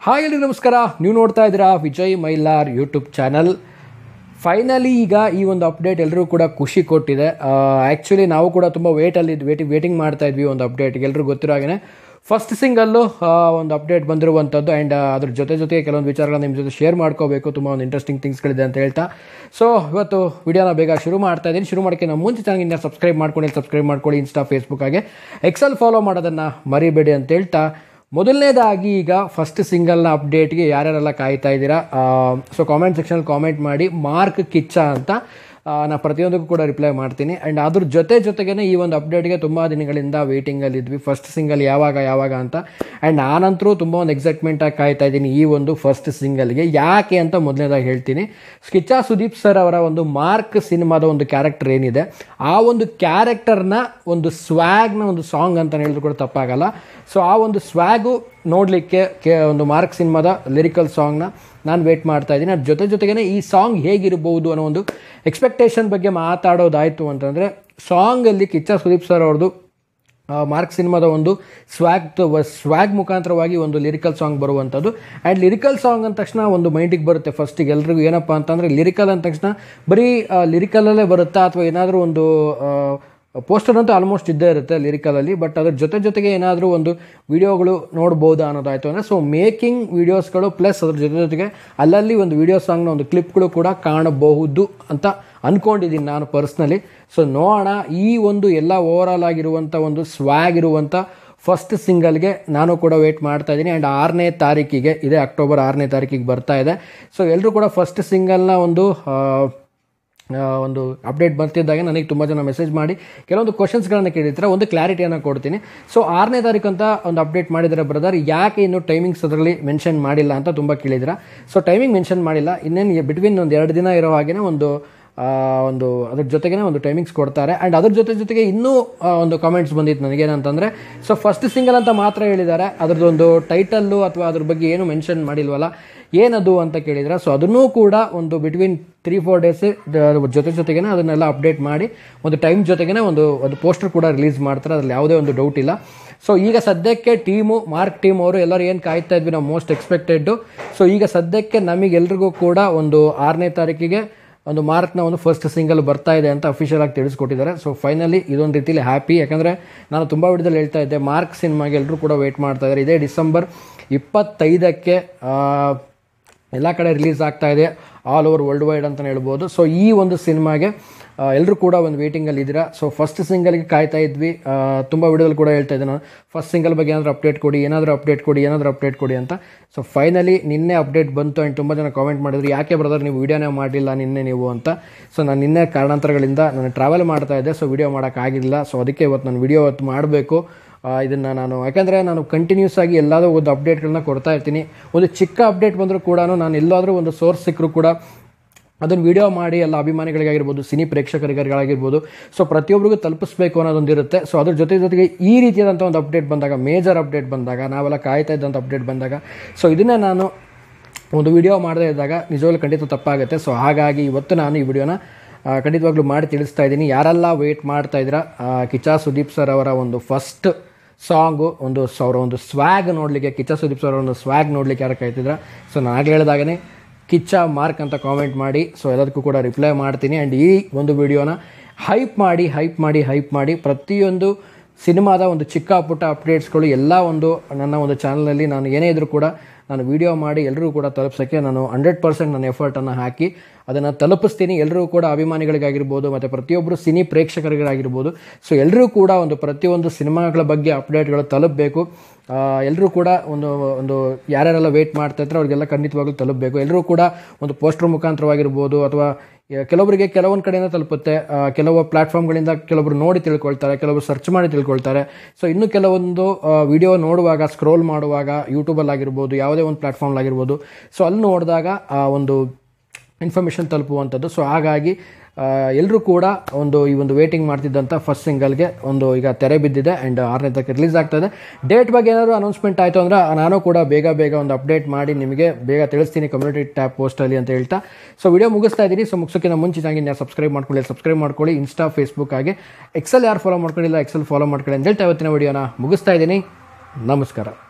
Hi ಎಲ್ಲರಿಗೂ ನಮಸ್ಕಾರ. ನೀವು ನೋಡ್ತಾ ಇದ್ದೀರಾ Vijay Mylar YouTube channel. Finally ಈಗ ಈ ಒಂದು ಅಪ್ಡೇಟ್ ಎಲ್ಲರೂ ಕೂಡ ಖುಷಿ ಕೊಟ್ಟಿದೆ. ಆ್ಯಕ್ಚುಲಿ ನಾವು ಕೂಡ ತುಂಬ ವೇಟಿಂಗ್ ಮಾಡ್ತಾ ಇದ್ವಿ ಒಂದು ಅಪ್ಡೇಟ್ಗೆ. ಎಲ್ಲರೂ ಗೊತ್ತಿರೋ ಹಾಗೆ ಫಸ್ಟ್ ಸಿಂಗಲ್ಲು ಒಂದು ಅಪ್ಡೇಟ್ ಬಂದಿರುವಂಥದ್ದು. ಆ್ಯಂಡ್ ಅದ್ರ ಜೊತೆಗೆ ಕೆಲವೊಂದು ವಿಚಾರಗಳನ್ನ ನಿಮ್ಮ ಜೊತೆ ಶೇರ್ ಮಾಡ್ಕೋಬೇಕು. ತುಂಬ ಒಂದು ಇಂಟ್ರೆಸ್ಟಿಂಗ್ ಥಿಂಗ್ಸ್ಗಳಿದೆ ಅಂತ ಹೇಳ್ತಾ ಇವತ್ತು ವಿಡಿಯೋನ ಬೇಗ ಶುರು ಮಾಡ್ತಾ ಇದ್ದೀನಿ. ಶುರು ಮಾಡೋಕ್ಕೆ ನಾವು ಮುಂಚೆ ಚಾನಲ್ಗೆ ಸಬ್ಸ್ಕ್ರೈಬ್ ಮಾಡ್ಕೊಳ್ಳಿ. ಇನ್ಸ್ಟಾ ಫೇಸ್ಬುಕ್ ಹಾಗೆ ಎಕ್ಸೆಲ್ ಫಾಲೋ ಮಾಡೋದನ್ನು ಮರಿಬೇಡಿ ಅಂತ ಹೇಳ್ತಾ, ಮೊದಲನೇದಾಗಿ ಈಗ ಫಸ್ಟ್ ಸಿಂಗಲ್ನ ಅಪ್ಡೇಟ್ಗೆ ಯಾರ್ಯಾರೆಲ್ಲ ಕಾಯ್ತಾ ಇದ್ದೀರಾ, ಕಾಮೆಂಟ್ ಸೆಕ್ಷನಲ್ಲಿ ಕಾಮೆಂಟ್ ಮಾಡಿ ಮಾರ್ಕ್ ಕಿಚ್ಚ ಅಂತ. ನಾನು ಪ್ರತಿಯೊಂದಕ್ಕೂ ಕೂಡ ರಿಪ್ಲೈ ಮಾಡ್ತೀನಿ. ಆ್ಯಂಡ್ ಅದ್ರ ಜೊತೆಗೇ ಈ ಒಂದು ಅಪ್ಡೇಟ್ಗೆ ತುಂಬ ದಿನಗಳಿಂದ ವೇಟಿಂಗಲ್ಲಿದ್ವಿ, ಫಸ್ಟ್ ಸಿಂಗಲ್ ಯಾವಾಗ ಅಂತ. ಆ್ಯಂಡ್ ನಾನಂತರೂ ತುಂಬ ಒಂದು ಎಕ್ಸೈಟ್ಮೆಂಟಾಗಿ ಕಾಯ್ತಾ ಇದ್ದೀನಿ ಈ ಒಂದು ಫಸ್ಟ್ ಸಿಂಗಲ್ಗೆ. ಯಾಕೆ ಅಂತ ಮೊದಲನೇದಾಗಿ ಹೇಳ್ತೀನಿ. ಕಿಚ್ಚ ಸುದೀಪ್ ಸರ್ ಅವರ ಒಂದು ಮಾರ್ಕ್ ಸಿನಿಮಾದ ಒಂದು ಕ್ಯಾರೆಕ್ಟರ್ ಏನಿದೆ, ಆ ಒಂದು ಕ್ಯಾರೆಕ್ಟರ್ನ ಒಂದು ಸ್ವ್ಯಾಗ್ನ ಒಂದು ಸಾಂಗ್ ಅಂತ ಹೇಳಿದ್ರು ಕೂಡ ತಪ್ಪಾಗಲ್ಲ. ಆ ಒಂದು ಸ್ವ್ಯಾಗು ನೋಡಲಿಕ್ಕೆ ಒಂದು ಮಾರ್ಕ್ ಸಿನಿಮಾದ ಲಿರಿಕಲ್ ಸಾಂಗ್ನ ನಾನು ವೇಟ್ ಮಾಡ್ತಾ ಇದ್ದೀನಿ. ಅದ್ರ ಜೊತೆಗೇ ಈ ಸಾಂಗ್ ಹೇಗಿರ್ಬೋದು ಅನ್ನೋ ಒಂದು ಎಕ್ಸ್ಪೆಕ್ಟೇಷನ್ ಬಗ್ಗೆ ಮಾತಾಡೋದಾಯಿತು ಅಂತಂದರೆ, ಸಾಂಗಲ್ಲಿ ಕಿಚ್ಚ ಸುದೀಪ್ ಸರ್ ಅವ್ರದ್ದು ಮಾರ್ಕ್ ಸಿನಿಮಾದ ಒಂದು ಸ್ವ್ಯಾಗ್ ಮುಖಾಂತರವಾಗಿ ಒಂದು ಲಿರಿಕಲ್ ಸಾಂಗ್ ಬರುವಂಥದ್ದು. ಆ್ಯಂಡ್ ಲಿರಿಕಲ್ ಸಾಂಗ್ ಅಂದ ತಕ್ಷಣ ಒಂದು ಮೈಂಡಿಗೆ ಬರುತ್ತೆ ಫಸ್ಟಿಗೆ ಎಲ್ರಿಗೂ ಏನಪ್ಪ ಅಂತಂದರೆ, ಲಿರಿಕಲ್ ಅಂದ ತಕ್ಷಣ ಬರೀ ಲಿರಿಕಲಲ್ಲೇ ಬರುತ್ತಾ ಅಥವಾ ಏನಾದರೂ ಒಂದು ಪೋಸ್ಟರ್ ಅಂತೂ ಆಲ್ಮೋಸ್ಟ್ ಇದ್ದೇ ಇರುತ್ತೆ ಲಿರಿಕಲಲ್ಲಿ. ಬಟ್ ಅದ್ರ ಜೊತೆಗೆ ಏನಾದರೂ ಒಂದು ವಿಡಿಯೋಗಳು ನೋಡ್ಬೋದಾ ಅನ್ನೋದಾಯಿತು ಅಂದರೆ, ಮೇಕಿಂಗ್ ವಿಡಿಯೋಸ್ಗಳು ಪ್ಲಸ್ ಅದ್ರ ಜೊತೆಗೆ ಅಲ್ಲಲ್ಲಿ ಒಂದು ವಿಡಿಯೋ ಸಾಂಗ್ನ ಒಂದು ಕ್ಲಿಪ್ಗಳು ಕೂಡ ಕಾಣಬಹುದು ಅಂತ ಅಂದ್ಕೊಂಡಿದ್ದೀನಿ ನಾನು ಪರ್ಸ್ನಲಿ. ನೋಡೋಣ. ಈ ಒಂದು ಎಲ್ಲ ಓವರಾಲ್ ಆಗಿರುವಂಥ ಒಂದು ಸ್ವ್ಯಾಗ್ ಇರುವಂಥ ಫಸ್ಟ್ ಸಿಂಗಲ್ಗೆ ನಾನು ಕೂಡ ವೇಟ್ ಮಾಡ್ತಾ ಇದ್ದೀನಿ. ಆ್ಯಂಡ್ 6ನೇ ತಾರೀಕಿಗೆ ಇದೆ, ಅಕ್ಟೋಬರ್ 6ನೇ ತಾರೀಕಿಗೆ ಬರ್ತಾ ಇದೆ. ಎಲ್ಲರೂ ಕೂಡ ಫಸ್ಟ್ ಸಿಂಗಲ್ನ ಒಂದು ಅಪ್ಡೇಟ್ ಬರ್ತಿದ್ದಾಗ ನನಗೆ ತುಂಬ ಜನ ಮೆಸೇಜ್ ಮಾಡಿ ಕೆಲವೊಂದು ಕ್ವಶನ್ಸ್ಗಳನ್ನು ಕೇಳಿರ್ತಾರೆ. ಒಂದು ಕ್ಲಾರಿಟಿಯನ್ನು ಕೊಡ್ತೀನಿ. 6ನೇ ತಾರೀಕು ಅಂತ ಒಂದು ಅಪ್ಡೇಟ್ ಮಾಡಿದ್ದಾರೆ ಬ್ರದರ್, ಯಾಕೆ ಇನ್ನೂ ಟೈಮಿಂಗ್ಸ್ ಅದರಲ್ಲಿ ಮೆನ್ಷನ್ ಮಾಡಿಲ್ಲ ಅಂತ ತುಂಬ ಕೇಳಿದ್ದೀರಾ. ಟೈಮಿಂಗ್ ಮೆನ್ಷನ್ ಮಾಡಿಲ್ಲ, ಇನ್ನೇನು ಬಿಟ್ವೀನ್ ಒಂದು 2 ದಿನ ಇರೋ ಹಾಗೆ ಒಂದು ಅದ್ರ ಜೊತೆಗೇ ಒಂದು ಟೈಮಿಂಗ್ಸ್ ಕೊಡ್ತಾರೆ. ಆ್ಯಂಡ್ ಅದ್ರ ಜೊತೆಗೆ ಇನ್ನೂ ಒಂದು ಕಾಮೆಂಟ್ಸ್ ಬಂದಿತ್ತು ನನಗೇನಂತಂದರೆ, ಫಸ್ಟ್ ಸಿಂಗಲ್ ಅಂತ ಮಾತ್ರ ಹೇಳಿದ್ದಾರೆ, ಅದ್ರದ್ದೊಂದು ಟೈಟಲ್ಲು ಅಥವಾ ಅದ್ರ ಬಗ್ಗೆ ಏನು ಮೆನ್ಷನ್ ಮಾಡಿಲ್ವಲ್ಲ, ಏನದು ಅಂತ ಕೇಳಿದರೆ. ಅದನ್ನೂ ಕೂಡ ಒಂದು ಬಿಟ್ವೀನ್ 3-4 ಡೇಸ್ ಜೊತೆಗೇ ಅದನ್ನೆಲ್ಲ ಅಪ್ಡೇಟ್ ಮಾಡಿ ಒಂದು ಟೈಮ್ ಜೊತೆಗೇ ಒಂದು ಪೋಸ್ಟರ್ ಕೂಡ ರಿಲೀಸ್ ಮಾಡ್ತಾರೆ, ಅದರಲ್ಲಿ ಯಾವುದೇ ಒಂದು ಡೌಟ್ ಇಲ್ಲ. ಈಗ ಸದ್ಯಕ್ಕೆ ಮಾರ್ಕ್ ಟೀಮ್ ಅವರು ಎಲ್ಲರೂ ಏನು ಕಾಯ್ತಾ ಇದ್ವಿ ನಾವು ಮೋಸ್ಟ್ ಎಕ್ಸ್ಪೆಕ್ಟೆಡ್ಡು. ಈಗ ಸದ್ಯಕ್ಕೆ ನಮಗೆಲ್ರಿಗೂ ಕೂಡ ಒಂದು 6ನೇ ತಾರೀಕಿಗೆ ಒಂದು ಮಾರ್ಕ್ನ ಒಂದು ಫಸ್ಟ್ ಸಿಂಗಲ್ ಬರ್ತಾ ಇದೆ ಅಂತ ಅಫಿಷಿಯಲ್ ಆಗಿ ತಿಳಿಸ್ಕೊಟ್ಟಿದ್ದಾರೆ. ಫೈನಲಿ ಇದೊಂದು ರೀತಿಯಲ್ಲಿ ಹ್ಯಾಪಿ. ಯಾಕಂದರೆ ನಾನು ತುಂಬ ವಿಡಿಯೋದಲ್ಲಿ ಹೇಳ್ತಾ ಇದ್ದೆ, ಮಾರ್ಕ್ ಸಿನಿಮಾಗೆ ಎಲ್ಲರೂ ಕೂಡ ವೇಟ್ ಮಾಡ್ತಾ ಇದ್ದಾರೆ. ಇದೇ ಡಿಸೆಂಬರ್ 25ಕ್ಕೆ ಎಲ್ಲ ಕಡೆ ರಿಲೀಸ್ ಆಗ್ತಾ ಇದೆ, ಆಲ್ ಓವರ್ ವರ್ಲ್ಡ್ ವೈಡ್ ಅಂತಲೇ ಹೇಳ್ಬೋದು. ಈ ಒಂದು ಸಿನಿಮಾಗೆ ಎಲ್ಲರೂ ಕೂಡ ಒಂದು ವೇಟಿಂಗಲ್ಲಿ ಇದ್ದೀರಾ. ಫಸ್ಟ್ ಸಿಂಗಲ್ಗೆ ಕಾಯ್ತಾ ಇದ್ವಿ. ತುಂಬ ವಿಡಿಯೋದಲ್ಲಿ ಕೂಡ ಹೇಳ್ತಾ ಇದ್ದೆ ನಾನು, ಫಸ್ಟ್ ಸಿಂಗಲ್ ಬಗ್ಗೆ ಏನಾದರೂ ಅಪ್ಡೇಟ್ ಕೊಡಿ ಅಂತ. ಫೈನಲಿ ನಿನ್ನೆ ಅಪ್ಡೇಟ್ ಬಂತು. ಆ್ಯಂಡ್ ತುಂಬ ಜನ ಕಾಮೆಂಟ್ ಮಾಡಿದ್ರು, ಯಾಕೆ ಬ್ರದರ್ ನೀವು ವಿಡಿಯೋನೇ ಮಾಡಲಿಲ್ಲ ನಿನ್ನೆ ನೀವು ಅಂತ. ನಾನು ನಿನ್ನೆ ಕಾರಣಾಂತರಗಳಿಂದ ನಾನು ಟ್ರಾವೆಲ್ ಮಾಡ್ತಾ ಇದ್ದೆ, ವಿಡಿಯೋ ಮಾಡೋಕ್ಕಾಗಿಲ್ಲ. ಅದಕ್ಕೆ ಇವತ್ತು ನಾನು ವಿಡಿಯೋ ಮಾಡಬೇಕು ಇದನ್ನು ಯಾಕೆಂದರೆ ನಾನು ಕಂಟಿನ್ಯೂಸ್ ಆಗಿ ಎಲ್ಲಾದರೂ ಒಂದು ಅಪ್ಡೇಟ್ಗಳನ್ನ ಕೊಡ್ತಾ ಇರ್ತೀನಿ. ಒಂದು ಚಿಕ್ಕ ಅಪ್ಡೇಟ್ ಬಂದರೂ ಕೂಡ ನಾನು ಎಲ್ಲಾದರೂ ಒಂದು ಸೋರ್ಸ್ ಸಿಕ್ಕರೂ ಕೂಡ ಅದನ್ನು ವಿಡಿಯೋ ಮಾಡಿ ಎಲ್ಲ ಅಭಿಮಾನಿಗಳಿಗಾಗಿರ್ಬೋದು, ಸಿನಿ ಪ್ರೇಕ್ಷಕರಿಗಾಗಿರ್ಬೋದು, ಪ್ರತಿಯೊಬ್ಬರಿಗೂ ತಲುಪಿಸ್ಬೇಕು ಅನ್ನೋದೊಂದಿರುತ್ತೆ. ಅದ್ರ ಜೊತೆಗೆ ಈ ರೀತಿಯಾದಂಥ ಒಂದು ಅಪ್ಡೇಟ್ ಬಂದಾಗ, ಮೇಜರ್ ಅಪ್ಡೇಟ್ ಬಂದಾಗ, ನಾವೆಲ್ಲ ಕಾಯ್ತಾ ಇದ್ದಂಥ ಅಪ್ಡೇಟ್ ಬಂದಾಗ, ಇದನ್ನೇ ನಾನು ಒಂದು ವಿಡಿಯೋ ಮಾಡದೇ ಇದ್ದಾಗ ನಿಜವಾಗ್ಲೂ ಖಂಡಿತ ತಪ್ಪಾಗುತ್ತೆ. ಹಾಗಾಗಿ ಇವತ್ತು ನಾನು ಈ ವಿಡಿಯೋನ ಖಂಡಿತವಾಗ್ಲೂ ಮಾಡಿ ತಿಳಿಸ್ತಾ ಇದ್ದೀನಿ. ಯಾರೆಲ್ಲ ವೇಟ್ ಮಾಡ್ತಾ ಇದ್ದೀರಾ ಕಿಚ್ಚ ಸುದೀಪ್ ಸರ್ ಅವರ ಒಂದು ಫಸ್ಟ್ ಸಾಂಗು, ಅವರ ಒಂದು ಸ್ವ್ಯಾಗ್ ನೋಡಲಿಕ್ಕೆ, ಕಿಚ್ಚ ಸುದೀಪ್ ಸರ್ ಅವರ ಒಂದು ಸ್ವ್ಯಾಗ್ ನೋಡಲಿಕ್ಕೆ ಯಾರು ಕಾಯ್ತಿದ್ರ, ನಾನು ಆಗಲೇ ಹೇಳಿದಾಗೇ ಕಿಚ್ಚ ಮಾರ್ಕ್ ಅಂತ ಕಾಮೆಂಟ್ ಮಾಡಿ. ಎಲ್ಲದಕ್ಕೂ ಕೂಡ ರಿಪ್ಲೈ ಮಾಡ್ತೀನಿ. ಆ್ಯಂಡ್ ಈ ಒಂದು ವಿಡಿಯೋನ ಹೈಪ್ ಮಾಡಿ ಪ್ರತಿಯೊಂದು ಸಿನಿಮಾದ ಒಂದು ಚಿಕ್ಕ ಪುಟ್ಟ ಅಪ್ಡೇಟ್ಸ್ಗಳು ಎಲ್ಲ ನನ್ನ ಒಂದು ಚಾನಲಲ್ಲಿ ನಾನು ಏನೇ ಇದ್ರೂ ಕೂಡ ನಾನು ವಿಡಿಯೋ ಮಾಡಿ ಎಲ್ಲರೂ ಕೂಡ ತಲುಪಿಸೋಕ್ಕೆ ನಾನು 100% ನನ್ನ ಎಫರ್ಟನ್ನು ಹಾಕಿ ಅದನ್ನು ತಲುಪಿಸ್ತೀನಿ. ಎಲ್ಲರೂ ಕೂಡ ಅಭಿಮಾನಿಗಳಿಗಾಗಿರ್ಬೋದು ಮತ್ತು ಪ್ರತಿಯೊಬ್ಬರು ಸಿನಿ ಪ್ರೇಕ್ಷಕರಿಗಾಗಿರ್ಬೋದು, ಎಲ್ಲರೂ ಕೂಡ ಪ್ರತಿಯೊಂದು ಸಿನಿಮಾಗಳ ಬಗ್ಗೆ ಅಪ್ಡೇಟ್ಗಳು ತಲುಪಬೇಕು. ಎಲ್ಲರೂ ಕೂಡ ಒಂದು ಯಾರ್ಯಾರೆಲ್ಲ ವೇಟ್ ಮಾಡ್ತಾ ಇರ್ತಾರೆ ಅವ್ರಿಗೆಲ್ಲ ಖಂಡಿತವಾಗ್ಲೂ ತಲುಪಬೇಕು. ಎಲ್ಲರೂ ಕೂಡ ಒಂದು ಪೋಸ್ಟರ್ ಮುಖಾಂತರವಾಗಿರ್ಬೋದು ಅಥವಾ ಕೆಲವರಿಗೆ ಕೆಲವೊಂದು ಕಡೆಯಿಂದ ತಲುಪುತ್ತೆ, ಕೆಲವು ಪ್ಲ್ಯಾಟ್ಫಾರ್ಮ್ಗಳಿಂದ ಕೆಲವೊಬ್ರು ನೋಡಿ ತಿಳ್ಕೊಳ್ತಾರೆ, ಕೆಲವರು ಸರ್ಚ್ ಮಾಡಿ ತಿಳ್ಕೊಳ್ತಾರೆ. ಇನ್ನೂ ಕೆಲವೊಂದು ವಿಡಿಯೋ ನೋಡುವಾಗ, ಸ್ಕ್ರೋಲ್ ಮಾಡುವಾಗ, ಯೂಟ್ಯೂಬಲ್ಲಾಗಿರ್ಬೋದು, ಯಾವುದೇ ಒಂದು ಪ್ಲ್ಯಾಟ್ಫಾರ್ಮ್ಲಾಗಿರ್ಬೋದು, ಅಲ್ಲಿ ನೋಡಿದಾಗ ಒಂದು ಇನ್ಫಾರ್ಮೇಷನ್ ತಲುಪುವಂಥದ್ದು. ಹಾಗಾಗಿ ಎಲ್ಲರೂ ಕೂಡ ಈ ಒಂದು ವೇಟಿಂಗ್ ಮಾಡ್ತಿದ್ದಂಥ ಫಸ್ಟ್ ಸಿಂಗಲ್ಗೆ ಈಗ ತೆರೆ ಬಿದ್ದಿದೆ. ಆ್ಯಂಡ್ 6ನೇ ತಾರೀಕು ರಿಲೀಸ್ ಆಗ್ತಾಯಿದೆ. ಡೇಟ್ ಬಗ್ಗೆ ಏನಾದರೂ ಅನೌನ್ಸ್ಮೆಂಟ್ ಆಯಿತು ಅಂದರೆ ನಾನು ಕೂಡ ಬೇಗ ಒಂದು ಅಪ್ಡೇಟ್ ಮಾಡಿ ನಿಮಗೆ ಬೇಗ ತಿಳಿಸ್ತೀನಿ ಕಮ್ಯುನಿಟಿ ಟ್ಯಾಬ್ ಪೋಸ್ಟಲ್ಲಿ ಅಂತ ಹೇಳ್ತಾ ವಿಡಿಯೋ ಮುಗಿಸ್ತಾ ಇದ್ದೀನಿ. ಮುಗಿಸೋಕ್ಕಿಂತ ಮುಂಚೆ ಚಾನಲ್ಗೆ ಸಬ್ಸ್ಕ್ರೈಬ್ ಮಾಡ್ಕೊಳ್ಳಿ. ಇನ್ಸ್ಟಾ ಫೇಸ್ಬುಕ್ ಹಾಗೆ ಎಕ್ಸೆಲ್ ಯಾರು ಫಾಲೋ ಮಾಡ್ಕೊಂಡಿಲ್ಲ ಎಕ್ಸೆಲ್ ಫಾಲೋ ಮಾಡ್ಕೊಳ್ಳಿ ಅಂತ ಹೇಳ್ತಾ ಇವತ್ತಿನ ವಿಡಿಯೋನ ಮುಗಿಸ್ತಾ ಇದ್ದೀನಿ. ನಮಸ್ಕಾರ.